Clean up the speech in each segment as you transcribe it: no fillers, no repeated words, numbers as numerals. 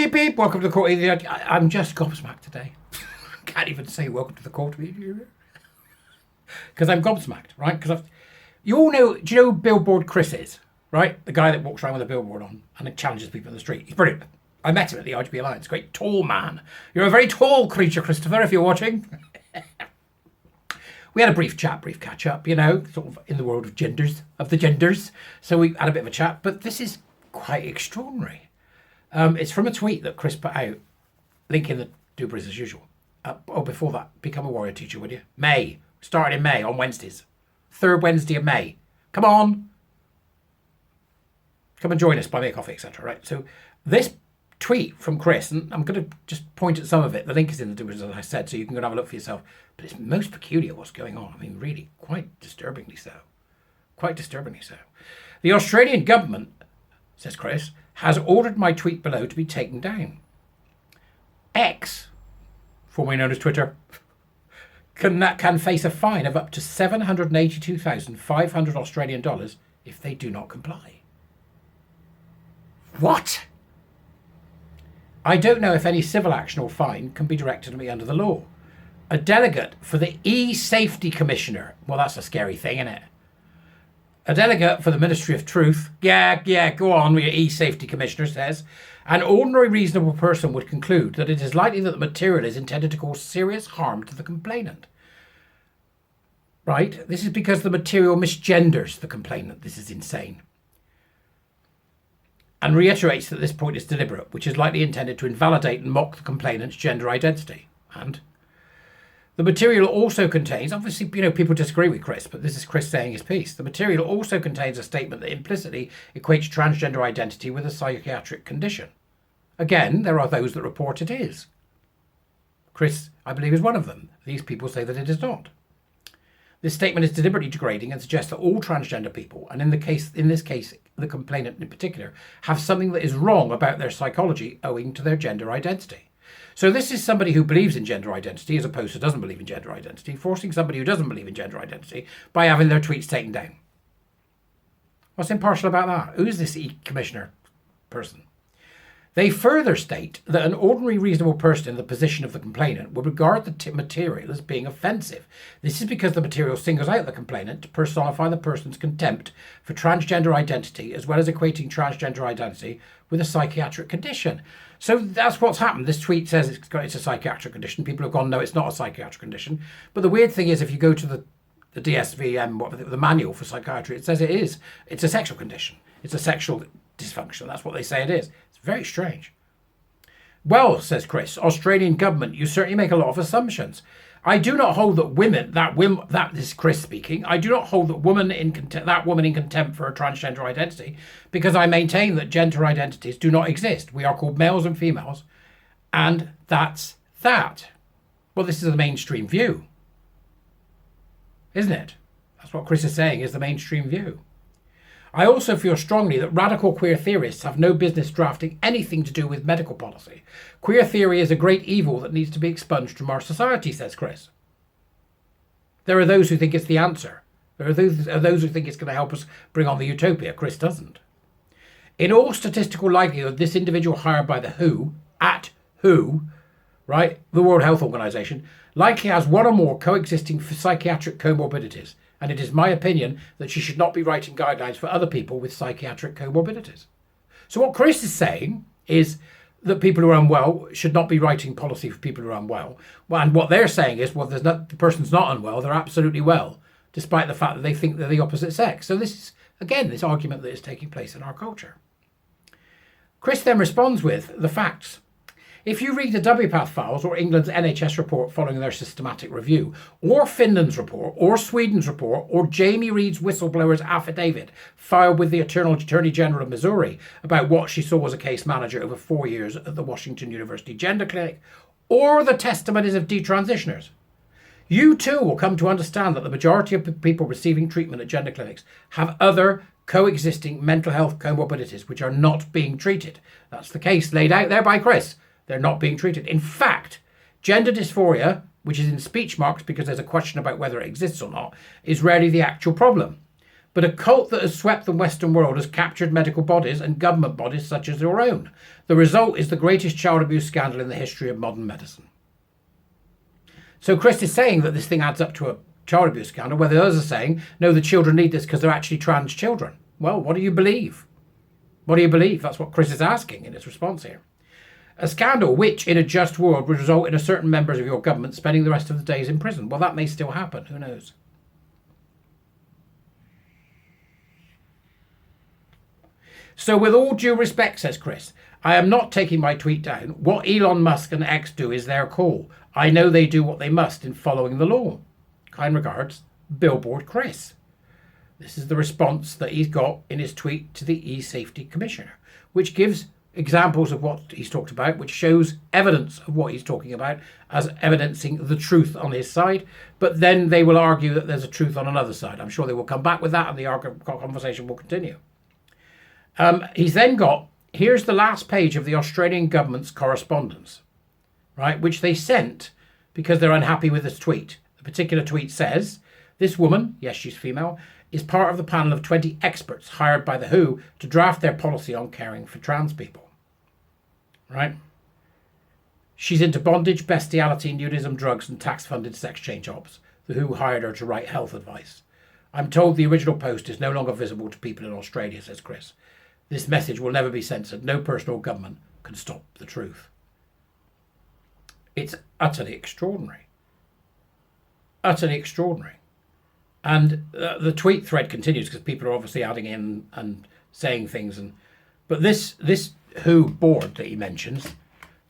beep, beep. Welcome to the court. I'm just gobsmacked today. Can't even say welcome to the court because I'm gobsmacked, right? Because you all know, do you know who Billboard Chris is, right? The guy that walks around with a billboard on and challenges people in the street. He's brilliant. I met him at the RGB Alliance. Great tall man. You're a very tall creature, Christopher, if you're watching. We had a brief catch up, you know, sort of in the world of the genders. So we had a bit of a chat, but this is quite extraordinary. It's from a tweet that Chris put out, linking the Dubras as usual. Before that, become a warrior teacher, would you? May. Starting in May on Wednesdays. 3rd Wednesday of May. Come on. Come and join us, buy me a coffee, etc. Right? So this tweet from Chris, and I'm going to just point at some of it. The link is in the Dubras, as I said, so you can go and have a look for yourself. But it's most peculiar what's going on. I mean, really, quite disturbingly so. Quite disturbingly so. The Australian government, says Chris, has ordered my tweet below to be taken down. X, formerly known as Twitter, can face a fine of up to $782,500 Australian dollars if they do not comply. What? I don't know if any civil action or fine can be directed at me under the law. A delegate for the E-Safety Commissioner. Well, that's a scary thing, isn't it? A delegate for the Ministry of Truth. Yeah, go on with your E-Safety Commissioner says. An ordinary reasonable person would conclude that it is likely that the material is intended to cause serious harm to the complainant. Right? This is because the material misgenders the complainant. This is insane. And reiterates that this point is deliberate, which is likely intended to invalidate and mock the complainant's gender identity. And the material also contains, obviously, you know, people disagree with Chris, but this is Chris saying his piece. The material also contains a statement that implicitly equates transgender identity with a psychiatric condition. Again, there are those that report it is. Chris, I believe, is one of them. These people say that it is not. This statement is deliberately degrading and suggests that all transgender people, and in this case, the complainant in particular, have something that is wrong about their psychology owing to their gender identity. So this is somebody who believes in gender identity as opposed to doesn't believe in gender identity, forcing somebody who doesn't believe in gender identity by having their tweets taken down. What's impartial about that? Who is this commissioner person? They further state that an ordinary reasonable person in the position of the complainant would regard the material as being offensive. This is because the material singles out the complainant to personify the person's contempt for transgender identity, as well as equating transgender identity with a psychiatric condition. So that's what's happened. This tweet says it's a psychiatric condition. People have gone, no, it's not a psychiatric condition. But the weird thing is, if you go to the DSM, the manual for psychiatry, it says it is. It's a sexual condition. It's a sexual dysfunction. That's what they say it is. It's very strange. Well, says Chris, Australian government, you certainly make a lot of assumptions. I do not hold that that is Chris speaking. I do not hold that woman in contempt for a transgender identity, because I maintain that gender identities do not exist. We are called males and females, and that's that. Well, this is the mainstream view, isn't it? That's what Chris is saying is the mainstream view. I also feel strongly that radical queer theorists have no business drafting anything to do with medical policy. Queer theory is a great evil that needs to be expunged from our society, says Chris. There are those who think it's the answer. There are those who think it's going to help us bring on the utopia. Chris doesn't. In all statistical likelihood, this individual hired by the WHO, right, the World Health Organization, likely has one or more coexisting psychiatric comorbidities. And it is my opinion that she should not be writing guidelines for other people with psychiatric comorbidities. So what Chris is saying is that people who are unwell should not be writing policy for people who are unwell. And what they're saying is, well, the person's not unwell, they're absolutely well, despite the fact that they think they're the opposite sex. So this is, again, this argument that is taking place in our culture. Chris then responds with the facts. If you read the WPATH files or England's NHS report following their systematic review, or Finland's report, or Sweden's report, or Jamie Reed's whistleblower's affidavit filed with the Attorney General of Missouri about what she saw as a case manager over 4 years at the Washington University Gender Clinic, or the testimonies of detransitioners, you too will come to understand that the majority of people receiving treatment at gender clinics have other coexisting mental health comorbidities which are not being treated. That's the case laid out there by Chris. They're not being treated. In fact, gender dysphoria, which is in speech marks because there's a question about whether it exists or not, is rarely the actual problem. but a cult that has swept the Western world has captured medical bodies and government bodies such as your own. The result is the greatest child abuse scandal in the history of modern medicine. So Chris is saying that this thing adds up to a child abuse scandal, where the others are saying, no, the children need this because they're actually trans children. Well, what do you believe? What do you believe? That's what Chris is asking in his response here. A scandal which, in a just world, would result in a certain members of your government spending the rest of the days in prison. Well, that may still happen. Who knows? So with all due respect, says Chris, I am not taking my tweet down. What Elon Musk and X do is their call. I know they do what they must in following the law. Kind regards, Billboard Chris. This is the response that he's got in his tweet to the e-safety commissioner, which gives examples of what he's talked about, which shows evidence of what he's talking about as evidencing the truth on his side. But then they will argue that there's a truth on another side. I'm sure they will come back with that and the conversation will continue. He's then got, here's the last page of the Australian government's correspondence, right, which they sent because they're unhappy with this tweet. The particular tweet says, this woman, yes, she's female, is part of the panel of 20 experts hired by the WHO to draft their policy on caring for trans people, right? She's into bondage, bestiality, nudism, drugs and tax-funded sex change ops. The WHO hired her to write health advice. I'm told the original post is no longer visible to people in Australia, says Chris. This message will never be censored. No person or government can stop the truth. It's utterly extraordinary. Utterly extraordinary. And the tweet thread continues because people are obviously adding in and saying things. But this WHO board that he mentions,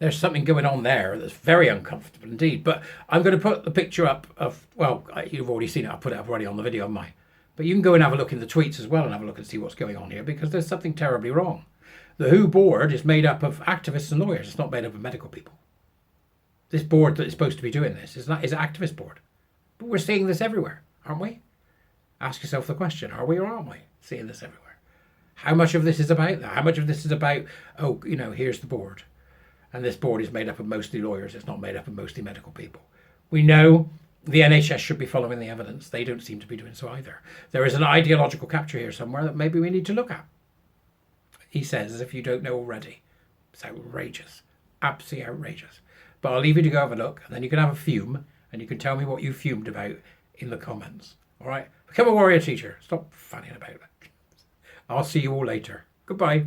there's something going on there that's very uncomfortable indeed. But I'm going to put the picture up of, well, you've already seen it. I'll put it up already on the video on mine. But you can go and have a look in the tweets as well and have a look and see what's going on here, because there's something terribly wrong. The WHO board is made up of activists and lawyers. It's not made up of medical people. This board that is supposed to be doing this is an activist board. But we're seeing this everywhere, aren't we? Ask yourself the question, are we or aren't we seeing this everywhere? How much of this is about that? How much of this is about, oh, you know, here's the board. And this board is made up of mostly lawyers. It's not made up of mostly medical people. We know the NHS should be following the evidence. They don't seem to be doing so either. There is an ideological capture here somewhere that maybe we need to look at. He says, as if you don't know already. It's outrageous. Absolutely outrageous. But I'll leave you to go have a look, and then you can have a fume, and you can tell me what you fumed about in the comments. All right? Become a warrior teacher. Stop fanning about it. I'll see you all later. Goodbye.